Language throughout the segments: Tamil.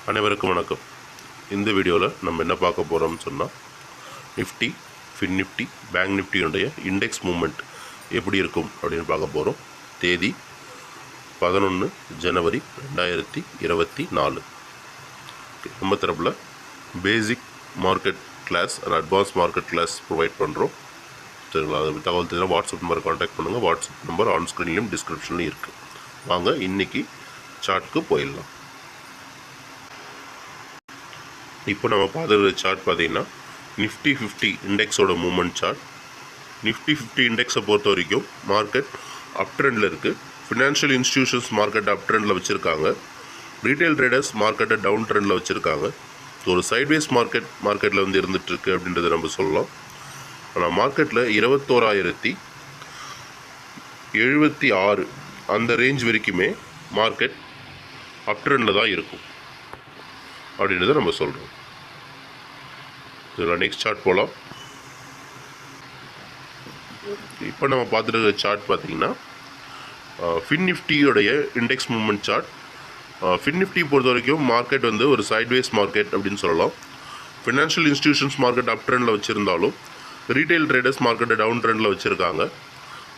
அனைவருக்கும் வணக்கம். இந்த வீடியோவில் நம்ம என்ன பார்க்க போகிறோம்னு சொன்னால், நிஃப்டி, ஃபின் நிஃப்டி, பேங்க் நிஃப்டியுடைய இண்டெக்ஸ் மூமெண்ட் எப்படி இருக்கும் அப்படின்னு பார்க்க போகிறோம். தேதி 11 ஜனவரி 2024. நம்ம தரப்பில் basic market class and advance market class provide பண்ணுறோம். சரிங்களா? அது தகவல் தெரிஞ்சால் வாட்ஸ்அப் நம்பரை கான்டாக்ட் பண்ணுங்கள். வாட்ஸ்அப் நம்பர் ஆன் ஸ்க்ரீன்லையும் டிஸ்கிரிப்ஷன்லையும் இருக்குது. வாங்க இன்றைக்கி சார்ட்க்கு போயிடலாம். இப்போ நம்ம பார்த்துருக்க சார்ட் பார்த்தீங்கன்னா நிஃப்டி 50 இண்டெக்ஸோட மூமெண்ட் சார்ட். நிஃப்டி 50 இண்டெக்ஸை பொறுத்த வரைக்கும் மார்க்கெட் அப் ட்ரெண்டில் இருக்குது. ஃபினான்ஷியல் இன்ஸ்டிடியூஷன்ஸ் மார்க்கெட்டை அப் ட்ரெண்டில் வச்சுருக்காங்க. ரீட்டைல் ட்ரேடர்ஸ் மார்க்கெட்டை டவுன் ட்ரெண்டில் வச்சுருக்காங்க. ஒரு சைட்வேஸ் மார்க்கெட்டில் வந்து இருந்துகிட்ருக்கு அப்படின்றத நம்ம சொல்லலாம். ஆனால் மார்க்கெட்டில் 21,076 அந்த ரேஞ்ச் வரைக்குமே மார்க்கெட் அப் ட்ரெண்டில் தான் இருக்கும் அப்படின்றத நம்ம சொல்கிறோம். இதில் நெக்ஸ்ட் சார்ட் போகலாம். இப்போ நம்ம பார்த்துட்டு சார்ட் பார்த்தீங்கன்னா ஃபின் நிஃப்டியோடைய index movement chart. Fin Nifty பொறுத்த வரைக்கும் மார்க்கெட் வந்து ஒரு சைட்வேஸ் மார்க்கெட் அப்படின்னு சொல்லலாம். ஃபினான்ஷியல் இன்ஸ்டிடியூஷன்ஸ் மார்க்கெட் அப் ட்ரெண்டில் வச்சுருந்தாலும் ரீட்டைல் ட்ரேடர்ஸ் மார்க்கெட்டை டவுன் ட்ரெண்டில் வச்சுருக்காங்க.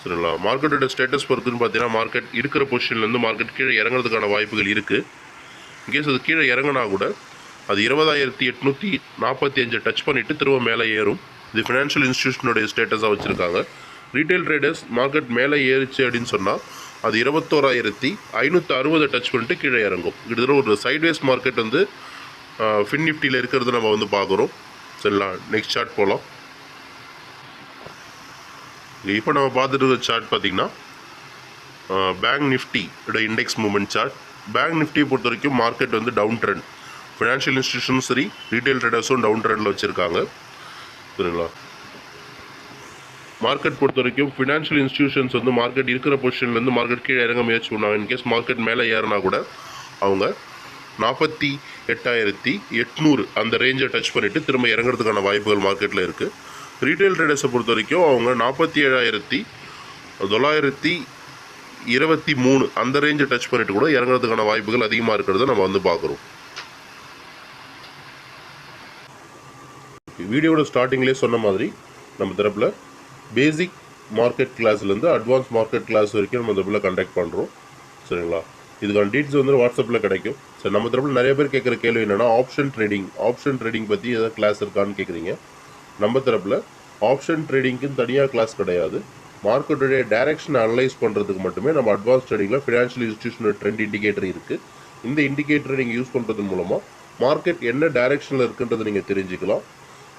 சரிங்களா? மார்க்கெட்டோட ஸ்டேட்டஸ் பொறுத்துன்னு பார்த்தீங்கன்னா மார்க்கெட் இருக்கிற பொசிஷன்லேருந்து மார்க்கெட் கீழே இறங்குறதுக்கான வாய்ப்புகள் இருக்குது. இன்கேஸ் அது கீழே இறங்கினா கூட அது 20,845 டச் பண்ணிவிட்டு திரும்ப மேலே ஏறும். இது ஃபினான்ஷியல் இன்ஸ்டிடியூஷனுடைய ஸ்டேட்டஸாக வச்சுருக்காங்க. ரீட்டைல் ட்ரேடர்ஸ் மார்க்கெட் மேலே ஏறிச்சு அப்படின்னு சொன்னால் அது 21,560 டச் பண்ணிட்டு கீழே இறங்கும். கிட்டத்தட்ட ஒரு சைட்வேஸ் மார்க்கெட் வந்து ஃபின் நிஃப்டியில் இருக்கிறது நம்ம வந்து பார்க்குறோம். சரிங்களா? நெக்ஸ்ட் சார்ட் போகலாம். இப்போ நம்ம பார்த்துட்டு இருக்க சார்ட் பார்த்திங்கன்னா பேங்க் நிஃப்டியோட இண்டெக்ஸ் மூவ்மெண்ட் சார்ட். பேங்க் நிஃப்டியை பொறுத்த வரைக்கும் மார்க்கெட் வந்து டவுன் ட்ரெண்ட். ஃபினான்ஷியல் இன்ஸ்டிடியூஷனும் சரி ரீட்டைல் ட்ரேடர்ஸும் டவுன் ட்ரெண்டில் வச்சுருக்காங்க. சரிங்களா? மார்க்கெட் பொறுத்த வரைக்கும் ஃபினான்ஷியல் இன்ஸ்டிடியூஷன்ஸ் வந்து மார்க்கெட் இருக்கிற பொசிஷன்லேருந்து மார்க்கெட் கீழே இறங்க முயற்சி பண்ணாங்க. இன்கேஸ் மார்க்கெட் மேலே ஏறினா கூட அவங்க 48,800 அந்த ரேஞ்சை டச் பண்ணிவிட்டு திரும்ப இறங்குறதுக்கான வாய்ப்புகள் மார்க்கெட்டில் இருக்குது. ரீட்டைல் ட்ரேடர்ஸை பொறுத்த வரைக்கும் அவங்க 47,923 அந்த ரேஞ்சை டச் பண்ணிவிட்டு கூட இறங்குறதுக்கான வாய்ப்புகள் அதிகமாக இருக்கிறத நம்ம வந்து பார்க்குறோம். வீடியோட ஸ்டார்டிங்லேயே சொன்ன மாதிரி நம்ம தரப்பில் basic market கிளாஸ்லேருந்து advance market class வரைக்கும் நம்ம தரப்பில் கண்டக்ட் பண்ணுறோம். சரிங்களா? இதுக்கான டீட்டெயில்ஸ் வந்து வாட்ஸ்அப்பில் கிடைக்கும். சரி, நம்ம தரப்பில் நிறைய பேர் கேட்குற கேள்வி என்னென்னா ஆப்ஷன் ட்ரேடிங் பற்றி ஏதாவது கிளாஸ் இருக்கான்னு கேட்குறீங்க. நம்ம தரப்பில் ஆப்ஷன் ட்ரேடிங்க்குன்னு தனியாக கிளாஸ் கிடையாது. மார்க்கெட்டுடைய டைரக்ஷனை அனலைஸ் பண்ணுறதுக்கு மட்டுமே நம்ம அட்வான்ஸ் ட்ரேடிங்கில் ஃபினான்ஷியல் இன்ஸ்டிடியூஷனோட ட்ரெண்ட் இண்டிகேட்டர் இருக்குது. இந்த இண்டிகேட்டரை நீங்கள் யூஸ் பண்ணுறது மூலமாக மார்க்கெட் என்ன டைரக்ஷனில் இருக்குன்றதை நீங்கள் தெரிஞ்சுக்கலாம்.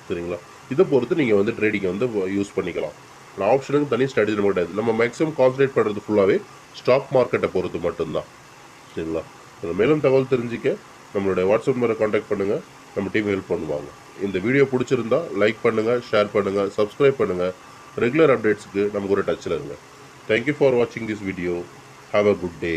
சரிங்களா? இதை பொறுத்து நீங்கள் வந்து ட்ரேடிங்கை வந்து யூஸ் பண்ணிக்கலாம். நான் ஆப்ஷனுக்கு தனி ஸ்ட்ராட்டஜி கிடையாது. நம்ம மேக்ஸிமம் கான்சன்ட்ரேட் பண்ணுறது ஃபுல்லாகவே ஸ்டாக் மார்க்கெட்டை பொறுத்து மட்டும்தான். சரிங்களா? மேலும் தகவல் தெரிஞ்சிக்க நம்மளுடைய வாட்ஸ்அப் நம்பரை கான்டாக்ட் பண்ணுங்கள். நம்ம டீம் ஹெல்ப் பண்ணுவாங்க. இந்த வீடியோ பிடிச்சிருந்தா லைக் பண்ணுங்கள், ஷேர் பண்ணுங்கள், சப்ஸ்கிரைப் பண்ணுங்கள். ரெகுலர் அப்டேட்ஸுக்கு நமக்கு ஒரு டச்சில் இருங்க. தேங்க்யூ ஃபார் வாட்சிங் this video. Have a good day.